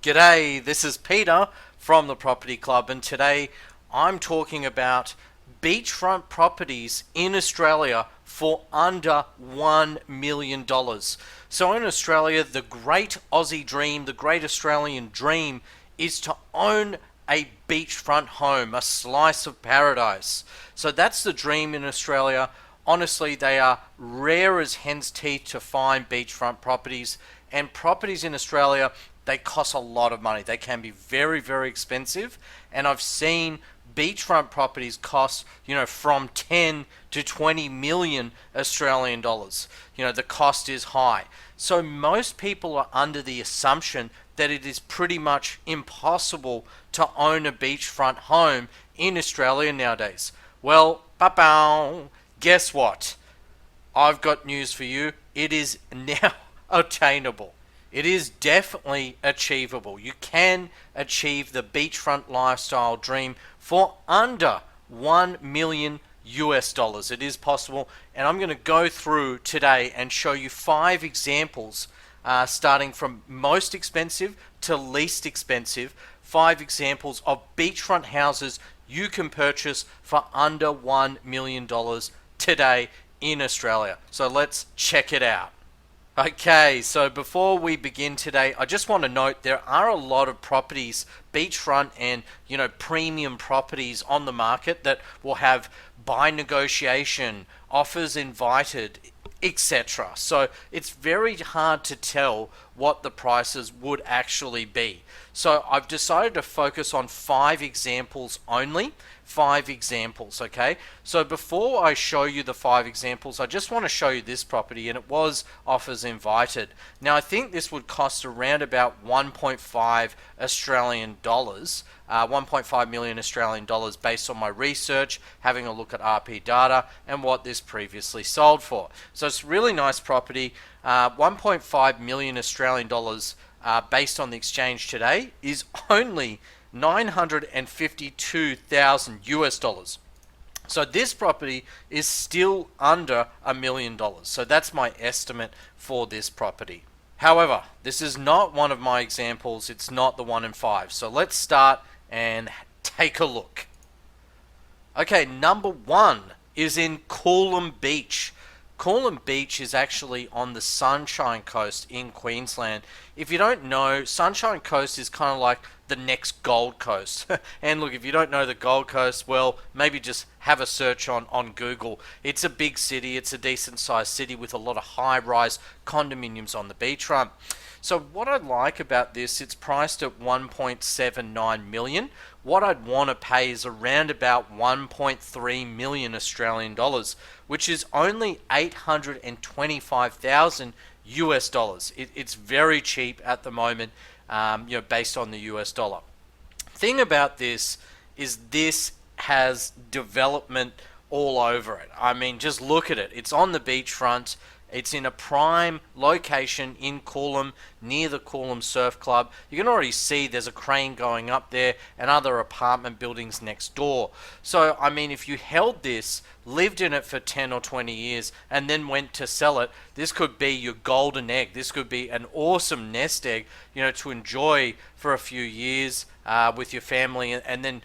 G'day, this is Peter from the Property Club, and today I'm talking about beachfront properties in Australia for under $1 million. So in Australia, the great Aussie dream, the great Australian dream is to own a beachfront home, a slice of paradise. So that's the dream in Australia. Honestly, they are rare as hen's teeth to find beachfront properties, and properties in Australia, they cost a lot of money. They can be very, very expensive, and I've seen beachfront properties cost, from 10 to 20 million Australian dollars. The cost is high. So most people are under the assumption that it is pretty much impossible to own a beachfront home in Australia nowadays. Well, guess what? I've got news for you. It is now attainable. It is definitely achievable. You can achieve the beachfront lifestyle dream for under 1 million US dollars. It is possible, and I'm going to go through today and show you 5 examples, starting from most expensive to least expensive, 5 examples of beachfront houses you can purchase for under $1 million today in Australia. So let's check it out. Okay, so before we begin today, I just want to note there are a lot of properties, beachfront and premium properties on the market that will have buy negotiation, offers invited, etc. So it's very hard to tell what the prices would actually be. So I've decided to focus on 5 examples only. 5 examples, okay? So before I show you the 5 examples, I just want to show you this property, and it was offers invited. Now I think this would cost around about 1.5 Australian dollars, 1.5 million Australian dollars based on my research, having a look at RP data and what this previously sold for. So it's a really nice property. 1.5 million Australian dollars based on the exchange today is only 952,000 US dollars. So this property is still under $1 million. So that's my estimate for this property. However, this is not one of my examples. It's not the 1 in 5. So let's start and take a look. Okay, number 1 is in Coolum Beach. Coolum Beach is actually on the Sunshine Coast in Queensland. If you don't know, Sunshine Coast is kind of like the next Gold Coast. And look, if you don't know the Gold Coast, well, maybe just have a search on Google. It's a big city. It's a decent sized city with a lot of high-rise condominiums on the beachfront. So what I like about this, it's priced at 1.79 million. What I'd want to pay is around about 1.3 million Australian dollars, which is only 825,000 US dollars. It's very cheap at the moment, based on the US dollar. Thing about this is this has development all over it. I mean, just look at it. It's on the beachfront. It's in a prime location in Coolum, near the Coolum Surf Club. You can already see there's a crane going up there and other apartment buildings next door. So, I mean, if you held this, lived in it for 10 or 20 years, and then went to sell it, this could be your golden egg. This could be an awesome nest egg, to enjoy for a few years with your family, and then,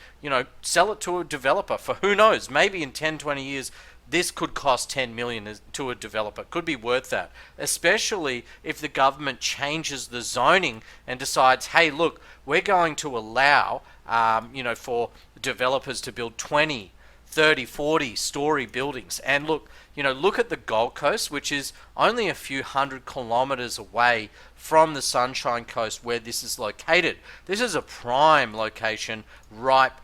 sell it to a developer for, who knows, maybe in 10, 20 years, this could cost 10 million to a developer. Could be worth that, especially if the government changes the zoning and decides, hey, look, we're going to allow, for developers to build 20, 30, 40 story buildings. And look at the Gold Coast, which is only a few hundred kilometers away from the Sunshine Coast where this is located. This is a prime location, ripe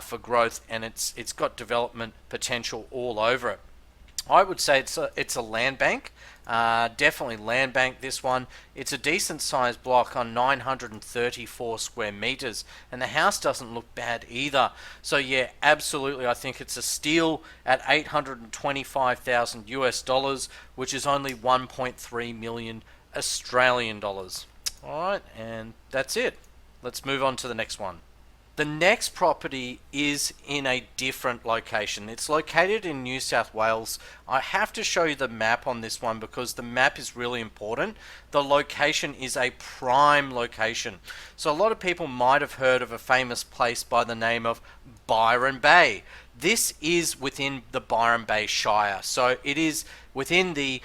for growth, and it's got development potential all over it. I would say it's a land bank, definitely land bank. This one, it's a decent sized block on 934 square meters, and the house doesn't look bad either. So yeah, absolutely, I think it's a steal at 825,000 US dollars, which is only 1.3 million Australian dollars. All right, and that's it. Let's move on to the next one. The next property is in a different location. It's located in New South Wales. I have to show you the map on this one because the map is really important. The location is a prime location. So a lot of people might have heard of a famous place by the name of Byron Bay. This is within the Byron Bay Shire. So it is within the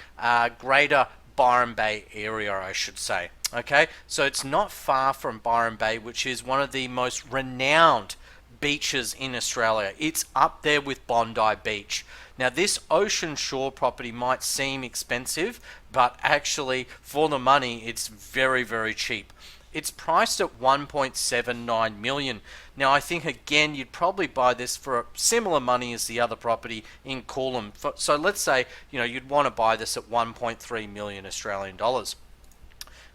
greater Byron Bay area, I should say. Okay, so it's not far from Byron Bay, which is one of the most renowned beaches in Australia. It's up there with Bondi Beach. Now, this ocean shore property might seem expensive, but actually, for the money, it's very, very cheap. It's priced at 1.79 million. Now, I think again you'd probably buy this for similar money as the other property in Coolum. So let's say you'd want to buy this at 1.3 million Australian dollars.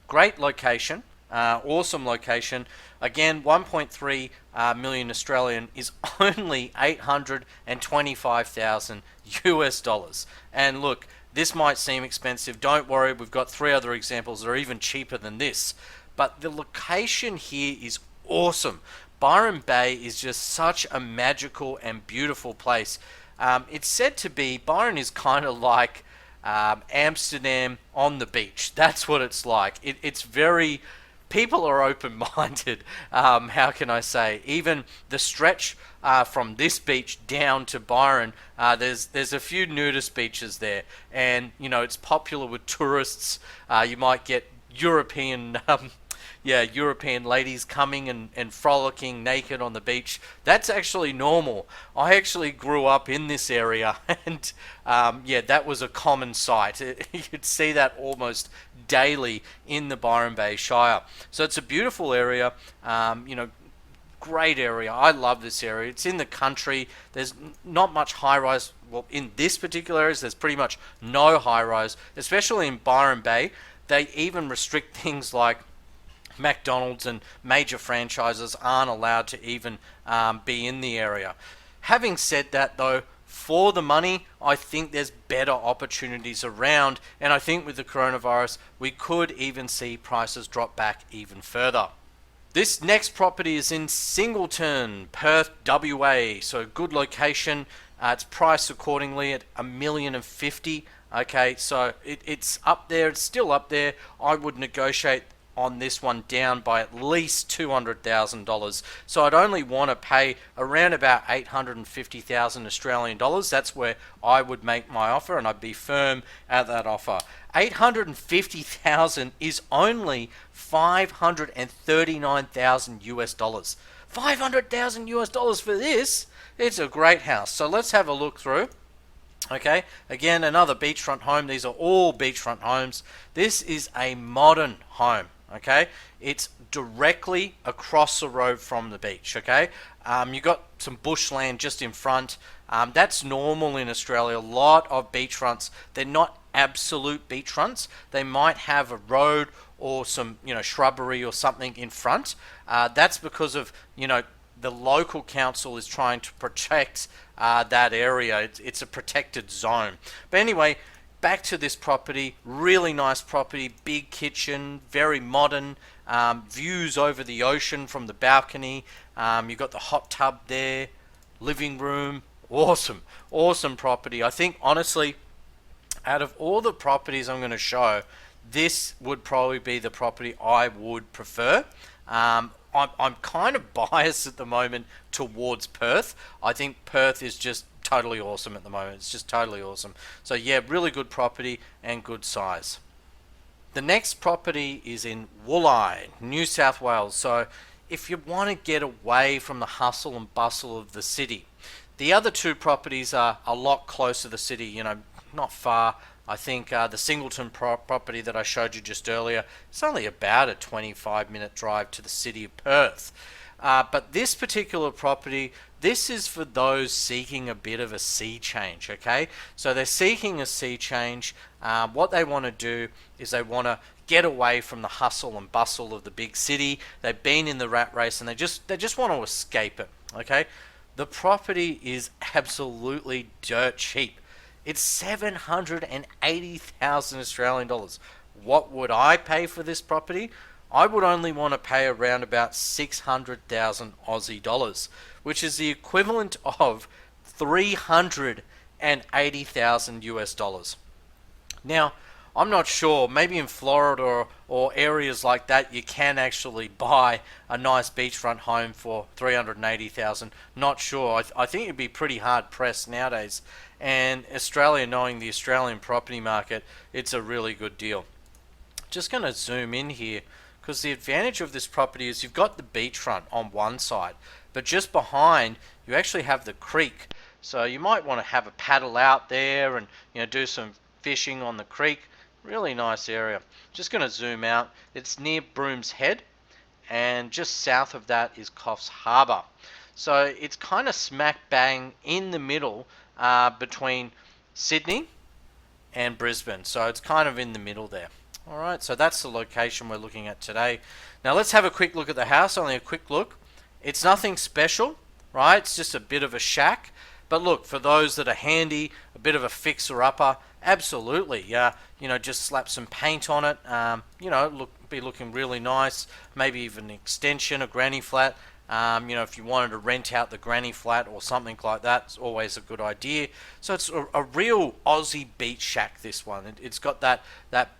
Great location, awesome location. Again, 1.3 million Australian is only 825,000 US dollars. And look, this might seem expensive. Don't worry, we've got 3 other examples that are even cheaper than this. But the location here is awesome. Byron Bay is just such a magical and beautiful place. It's said to be, Byron is kind of like Amsterdam on the beach. That's what it's like. It's very, people are open-minded. How can I say? Even the stretch from this beach down to Byron, there's a few nudist beaches there, and it's popular with tourists. You might get European European ladies coming and frolicking naked on the beach. That's actually normal. I actually grew up in this area, and that was a common sight. You'd see that almost daily in the Byron Bay Shire. So it's a beautiful area. Great area. I love this area. It's in the country. There's not much high-rise. Well, in this particular area, there's pretty much no high-rise, especially in Byron Bay. They even restrict things like McDonald's and major franchises aren't allowed to even be in the area. Having said that, though, for the money, I think there's better opportunities around, and I think with the coronavirus, we could even see prices drop back even further. This next property is in Singleton, Perth, WA, so good location. It's priced accordingly at $1,050,000. Okay, so it's up there. It's still up there. I would negotiate on this one down by at least $200,000. So I'd only want to pay around about 850,000 Australian dollars. That's where I would make my offer, and I'd be firm at that offer. 850,000 is only 539,000 US dollars. 500,000 US dollars for this. It's a great house. So let's have a look through. Okay, again, another beachfront home. These are all beachfront homes. This is a modern home. Okay, it's directly across the road from the beach. Okay, you got some bushland just in front. That's normal in Australia. A lot of beachfronts, they're not absolute beachfronts. They might have a road or some shrubbery or something in front. That's because of the local council is trying to protect that area. It's a protected zone. But anyway, back to this property. Really nice property, big kitchen, very modern, views over the ocean from the balcony. You've got the hot tub there, living room. Awesome property. I think honestly, out of all the properties I'm going to show, this would probably be the property I would prefer. I'm kind of biased at the moment towards Perth. I think Perth is just totally awesome at the moment. It's just totally awesome. So yeah, really good property and good size. The next property is in Wooli, New South Wales. So if you want to get away from the hustle and bustle of the city, the other 2 properties are a lot closer to the city, not far. I think the Singleton property that I showed you just earlier, it's only about a 25-minute drive to the city of Perth. But this particular property, this is for those seeking a bit of a sea change, okay? So they're seeking a sea change. What they want to do is they want to get away from the hustle and bustle of the big city. They've been in the rat race and they just want to escape it, okay? The property is absolutely dirt cheap. It's 780,000 Australian dollars. What would I pay for this property? I would only want to pay around about 600,000 Aussie dollars, which is the equivalent of 380,000 US dollars. Now, I'm not sure, maybe in Florida or areas like that, you can actually buy a nice beachfront home for 380,000. Not sure. I think it'd be pretty hard pressed nowadays. And Australia, knowing the Australian property market, it's a really good deal. Just going to zoom in here, because the advantage of this property is you've got the beachfront on one side, but just behind you actually have the creek. So you might want to have a paddle out there and do some fishing on the creek. Really nice area. Just going to zoom out. It's near Brooms Head, and just south of that is Coffs Harbour. So it's kind of smack bang in the middle between Sydney and Brisbane. So it's kind of in the middle there. Alright, so that's the location we're looking at today. Now let's have a quick look at the house, only a quick look. It's nothing special, right? It's just a bit of a shack. But look, for those that are handy, a bit of a fixer-upper, absolutely. Just slap some paint on it. Be looking really nice. Maybe even an extension, a granny flat. If you wanted to rent out the granny flat or something like that, it's always a good idea. So it's a real Aussie beach shack, this one. It's got that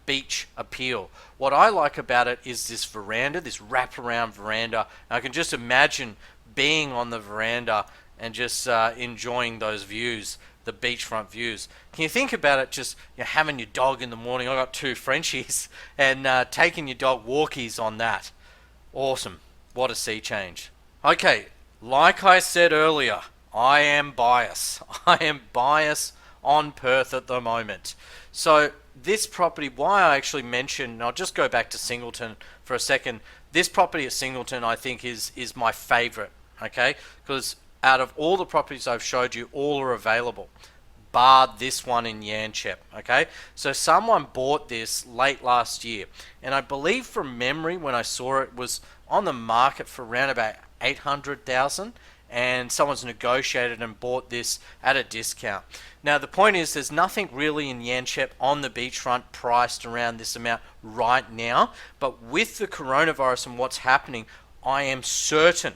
beach appeal. What I like about it is this veranda, this wraparound veranda. I can just imagine being on the veranda and just enjoying those views, the beachfront views. Can you think about it, just having your dog in the morning? I got 2 Frenchies, and taking your dog walkies on that. Awesome. What a sea change. Okay, like I said earlier, I am biased. I am biased on Perth at the moment. So this property, why I actually mentioned, and I'll just go back to Singleton for a second. This property at Singleton, I think, is my favourite, okay? Because out of all the properties I've showed you, all are available, bar this one in Yanchep, okay? So someone bought this late last year, and I believe from memory when I saw it was on the market for around about 800,000, and someone's negotiated and bought this at a discount. Now the point is, there's nothing really in Yanchep on the beachfront priced around this amount right now, but with the coronavirus and what's happening, I am certain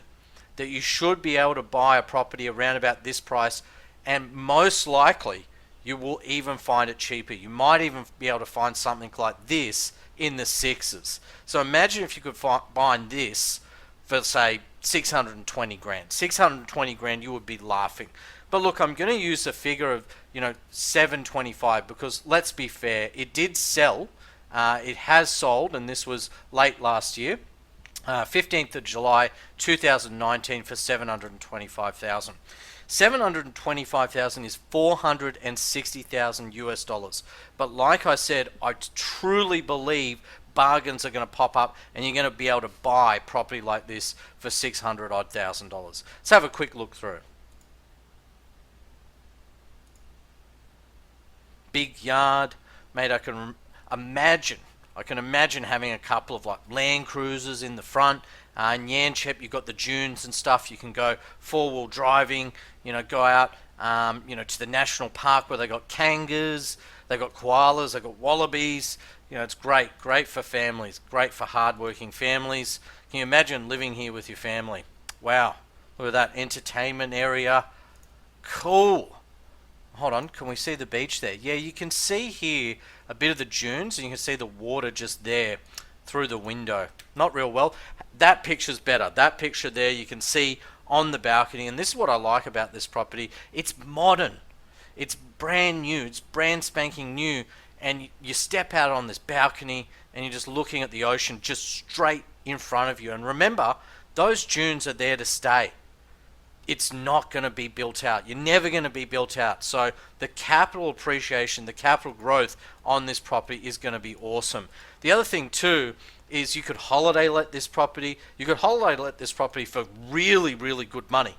that you should be able to buy a property around about this price, and most likely you will even find it cheaper. You might even be able to find something like this in the sixes. So imagine if you could find this for, say, 620 grand. 620 grand, you would be laughing. But look, I'm going to use a figure of 725, because let's be fair, it did sell. It has sold, and this was late last year, 15th of July 2019, for 725,000. 725,000 is 460,000 US dollars. But like I said, I truly believe bargains are going to pop up, and you're going to be able to buy property like this for $600,000. Let's have a quick look through. Big yard, mate. I can imagine having a couple of like Land Cruisers in the front. In Yanchep, you've got the dunes and stuff. You can go 4-wheel driving. Go out, to the national park where they got kangaroos, they got koalas, they got wallabies. It's great for families, great for hard-working families. Can you imagine living here with your family? Wow, look at that entertainment area. Cool. Hold on, can we see the beach there? Yeah, you can see here a bit of the dunes, and you can see the water just there through the window. Not real well. That picture's better. That picture there you can see on the balcony, and this is what I like about this property. It's modern. It's brand new. It's brand spanking new, and you step out on this balcony and you're just looking at the ocean just straight in front of you. And remember, those dunes are there to stay. It's not going to be built out. You're never going to be built out. So the capital appreciation, the capital growth on this property is going to be awesome. The other thing too is you could holiday let this property. You could holiday let this property for really, really good money.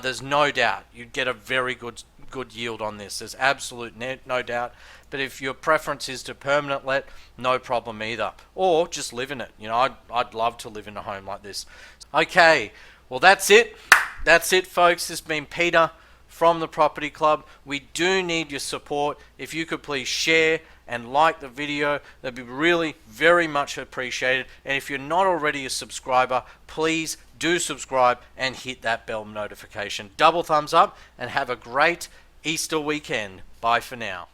There's no doubt you'd get a very good yield on this. There's absolute no doubt. But if your preference is to permanent let, no problem either. Or just live in it. I'd love to live in a home like this. Okay, well that's it. That's it, folks. This has been Peter from the Property Club. We do need your support. If you could please share and like the video. That'd be really very much appreciated. And if you're not already a subscriber, please do subscribe and hit that bell notification. Double thumbs up and have a great Easter weekend. Bye for now.